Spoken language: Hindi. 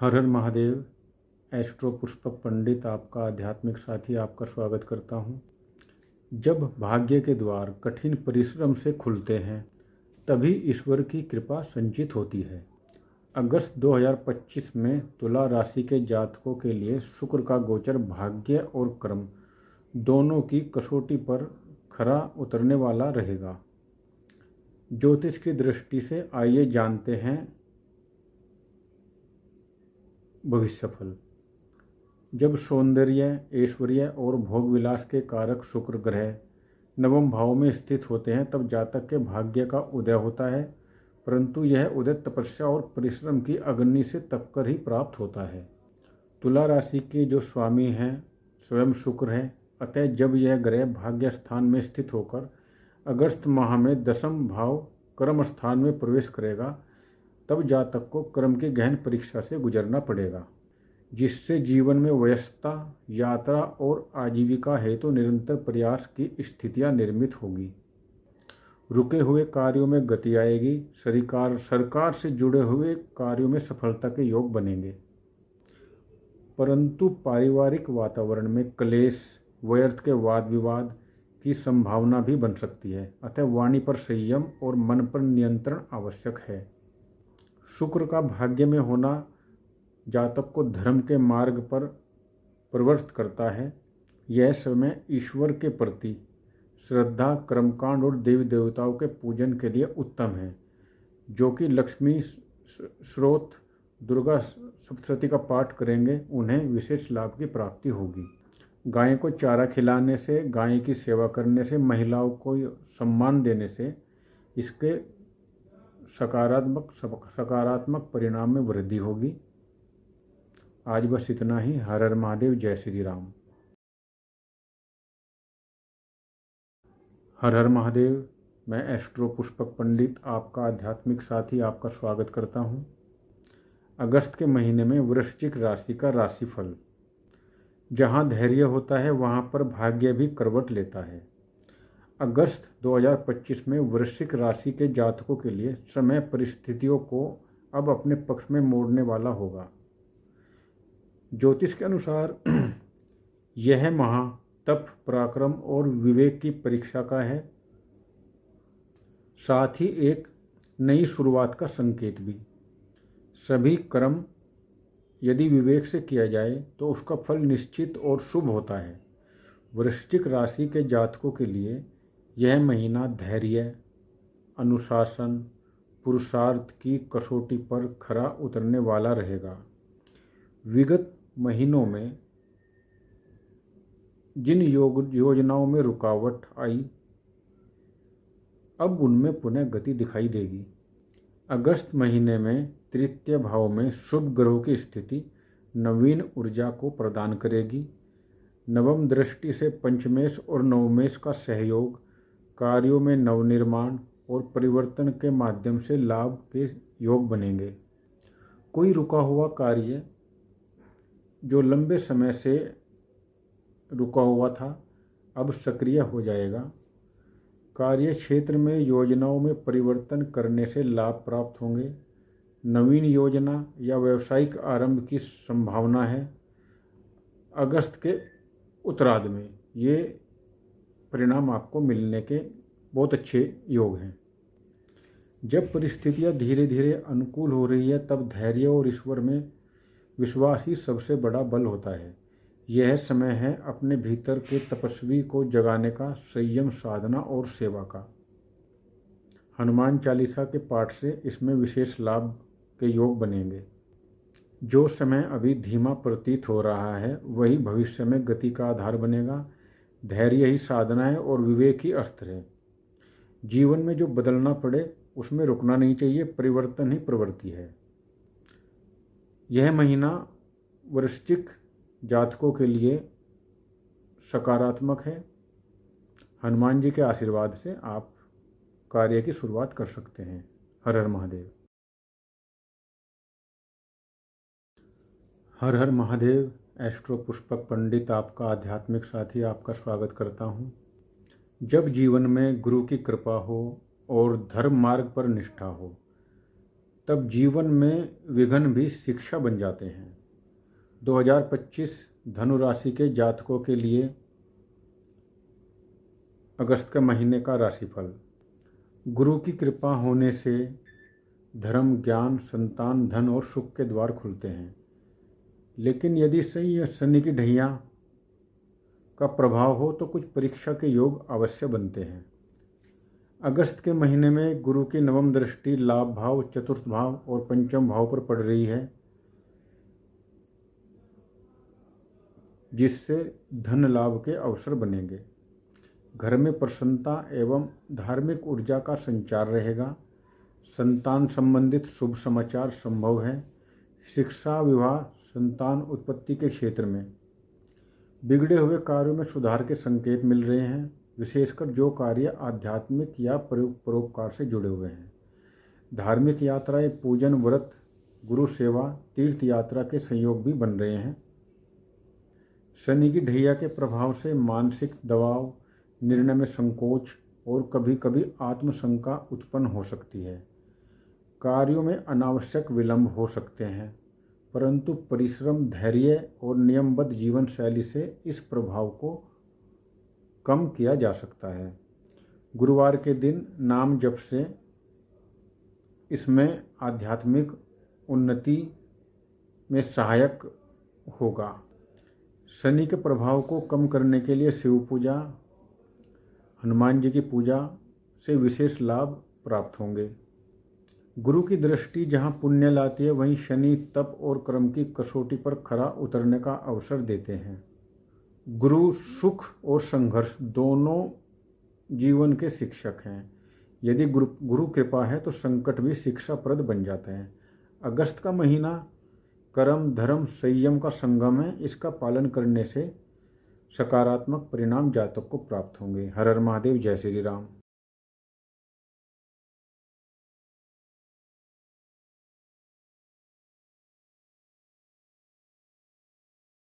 हर हर महादेव। एस्ट्रो पुष्पक पंडित आपका आध्यात्मिक साथी आपका स्वागत करता हूँ। जब भाग्य के द्वार कठिन परिश्रम से खुलते हैं तभी ईश्वर की कृपा संचित होती है। अगस्त 2025 में तुला राशि के जातकों के लिए शुक्र का गोचर भाग्य और कर्म दोनों की कसौटी पर खरा उतरने वाला रहेगा। ज्योतिष की दृष्टि से आइए जानते हैं भविष्यफल। जब सौंदर्य, ऐश्वर्य और भोग विलास के कारक शुक्र ग्रह नवम भाव में स्थित होते हैं तब जातक के भाग्य का उदय होता है, परंतु यह उदय तपस्या और परिश्रम की अग्नि से तपकर ही प्राप्त होता है। तुला राशि के जो स्वामी हैं स्वयं शुक्र है, अतः जब यह ग्रह भाग्य स्थान में स्थित होकर अगस्त माह में दशम भाव कर्म स्थान में प्रवेश करेगा तब जातक को कर्म की गहन परीक्षा से गुजरना पड़ेगा, जिससे जीवन में व्यस्तता, यात्रा और आजीविका हेतु निरंतर प्रयास की स्थितियां निर्मित होगी। रुके हुए कार्यों में गति आएगी। सरकार से जुड़े हुए कार्यों में सफलता के योग बनेंगे, परंतु पारिवारिक वातावरण में क्लेश, व्यर्थ के वाद विवाद की संभावना भी बन सकती है। अतः वाणी पर संयम और मन पर नियंत्रण आवश्यक है। शुक्र का भाग्य में होना जातक को धर्म के मार्ग पर प्रवृत्त करता है। यह समय ईश्वर के प्रति श्रद्धा, कर्मकांड और देवी देवताओं के पूजन के लिए उत्तम है, जो कि लक्ष्मी स्रोत, दुर्गा सप्तशती का पाठ करेंगे उन्हें विशेष लाभ की प्राप्ति होगी। गाय को चारा खिलाने से, गाय की सेवा करने से, महिलाओं को सम्मान देने से इसके सकारात्मक परिणाम में वृद्धि होगी। आज बस इतना ही। हर हर महादेव। जय श्री राम। हर हर महादेव। मैं एस्ट्रो पुष्पक पंडित आपका आध्यात्मिक साथी आपका स्वागत करता हूं। अगस्त के महीने में वृश्चिक राशि का राशिफल। जहां धैर्य होता है वहां पर भाग्य भी करवट लेता है। अगस्त 2025 में वृश्चिक राशि के जातकों के लिए समय परिस्थितियों को अब अपने पक्ष में मोड़ने वाला होगा। ज्योतिष के अनुसार यह माह तप, पराक्रम और विवेक की परीक्षा का है, साथ ही एक नई शुरुआत का संकेत भी। सभी कर्म यदि विवेक से किया जाए तो उसका फल निश्चित और शुभ होता है। वृश्चिक राशि के जातकों के लिए यह महीना धैर्य, अनुशासन, पुरुषार्थ की कसौटी पर खरा उतरने वाला रहेगा। विगत महीनों में जिन योजनाओं में रुकावट आई, अब उनमें पुनः गति दिखाई देगी। अगस्त महीने में तृतीय भाव में शुभ ग्रहों की स्थिति नवीन ऊर्जा को प्रदान करेगी। नवम दृष्टि से पंचमेश और नवमेश का सहयोग कार्यों में नवनिर्माण और परिवर्तन के माध्यम से लाभ के योग बनेंगे। कोई रुका हुआ कार्य जो लंबे समय से रुका हुआ था अब सक्रिय हो जाएगा। कार्य क्षेत्र में योजनाओं में परिवर्तन करने से लाभ प्राप्त होंगे। नवीन योजना या व्यावसायिक आरंभ की संभावना है। अगस्त के उत्तरार्ध में ये परिणाम आपको मिलने के बहुत अच्छे योग हैं। जब परिस्थितियां धीरे धीरे अनुकूल हो रही है तब धैर्य और ईश्वर में विश्वास ही सबसे बड़ा बल होता है। यह समय है अपने भीतर के तपस्वी को जगाने का, संयम, साधना और सेवा का। हनुमान चालीसा के पाठ से इसमें विशेष लाभ के योग बनेंगे। जो समय अभी धीमा प्रतीत हो रहा है वही भविष्य में गति का आधार बनेगा। धैर्य ही साधना है और विवेक ही अस्त्र है। जीवन में जो बदलना पड़े उसमें रुकना नहीं चाहिए, परिवर्तन ही प्रवृत्ति है। यह महीना वृश्चिक जातकों के लिए सकारात्मक है। हनुमान जी के आशीर्वाद से आप कार्य की शुरुआत कर सकते हैं। हर हर महादेव। हर हर महादेव। एस्ट्रो पुष्पक पंडित आपका आध्यात्मिक साथी आपका स्वागत करता हूँ। जब जीवन में गुरु की कृपा हो और धर्म मार्ग पर निष्ठा हो तब जीवन में विघ्न भी शिक्षा बन जाते हैं। 2025 धनु राशि के जातकों के लिए अगस्त के महीने का राशिफल। गुरु की कृपा होने से धर्म, ज्ञान, संतान, धन और सुख के द्वार खुलते हैं। लेकिन यदि शनि की ढैया का प्रभाव हो तो कुछ परीक्षा के योग अवश्य बनते हैं। अगस्त के महीने में गुरु की नवम दृष्टि लाभ भाव, चतुर्थ भाव और पंचम भाव पर पड़ रही है, जिससे धन लाभ के अवसर बनेंगे। घर में प्रसन्नता एवं धार्मिक ऊर्जा का संचार रहेगा। संतान संबंधित शुभ समाचार संभव है। शिक्षा, विवाह, संतान उत्पत्ति के क्षेत्र में बिगड़े हुए कार्यों में सुधार के संकेत मिल रहे हैं, विशेषकर जो कार्य आध्यात्मिक या परोपकार से जुड़े हुए हैं। धार्मिक यात्राएं, पूजन, व्रत, गुरु सेवा, तीर्थ यात्रा के संयोग भी बन रहे हैं। शनि की ढैया के प्रभाव से मानसिक दबाव, निर्णय में संकोच और कभी कभी आत्मशंका उत्पन्न हो सकती है। कार्यों में अनावश्यक विलंब हो सकते हैं, परंतु परिश्रम, धैर्य और नियमबद्ध जीवन शैली से इस प्रभाव को कम किया जा सकता है। गुरुवार के दिन नाम जप से इसमें आध्यात्मिक उन्नति में सहायक होगा। शनि के प्रभाव को कम करने के लिए शिव पूजा, हनुमान जी की पूजा से विशेष लाभ प्राप्त होंगे। गुरु की दृष्टि जहाँ पुण्य लाती है, वहीं शनि तप और कर्म की कसौटी पर खरा उतरने का अवसर देते हैं। गुरु सुख और संघर्ष दोनों जीवन के शिक्षक हैं। यदि गुरु कृपा है तो संकट भी शिक्षाप्रद बन जाते हैं। अगस्त का महीना कर्म, धर्म, संयम का संगम है। इसका पालन करने से सकारात्मक परिणाम जातक को प्राप्त होंगे। हर हर महादेव, जय श्री राम।